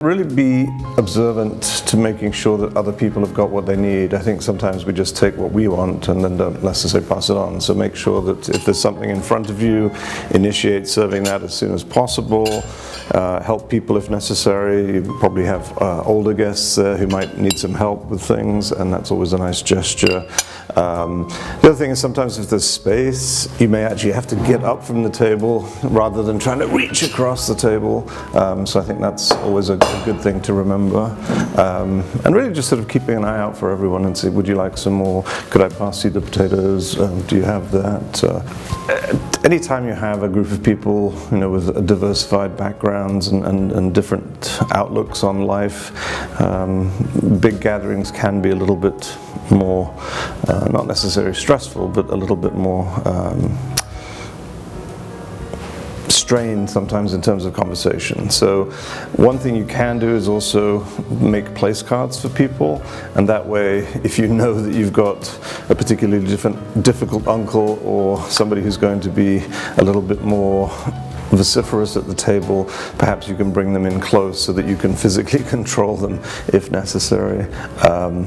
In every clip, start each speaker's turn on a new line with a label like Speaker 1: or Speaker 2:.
Speaker 1: Really be observant to making sure that other people have got what they need. I think sometimes we just take what we want and then don't necessarily pass it on. So make sure that if there's something in front of you, initiate serving that as soon as possible. Help people if necessary. You probably have older guests who might need some help with things, and that's always a nice gesture. The other thing is sometimes if there's space, you may actually have to get up from the table rather than trying to reach across the table. So I think that's always a good thing to remember. And really just sort of keeping an eye out for everyone and say, would you like some more? Could I pass you the potatoes? Do you have that? Anytime you have a group of people, with diversified backgrounds and different outlooks on life, big gatherings can be a little bit more, not necessarily stressful, but a little bit more strained sometimes in terms of conversation. So one thing you can do is also make place cards for people, and that way if you know that you've got a particularly difficult uncle or somebody who's going to be a little bit more vociferous at the table, perhaps you can bring them in close so that you can physically control them if necessary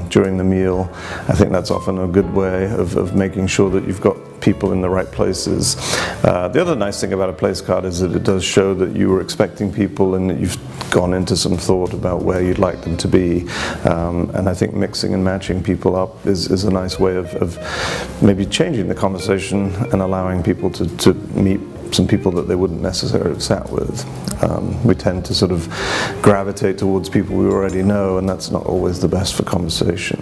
Speaker 1: during the meal. I think that's often a good way of making sure that you've got people in the right places. The other nice thing about a place card is that it does show that you were expecting people and that you've gone into some thought about where you'd like them to be. And I think mixing and matching people up is a nice way of maybe changing the conversation and allowing people to meet some people that they wouldn't necessarily have sat with. We tend to sort of gravitate towards people we already know, and that's not always the best for conversation.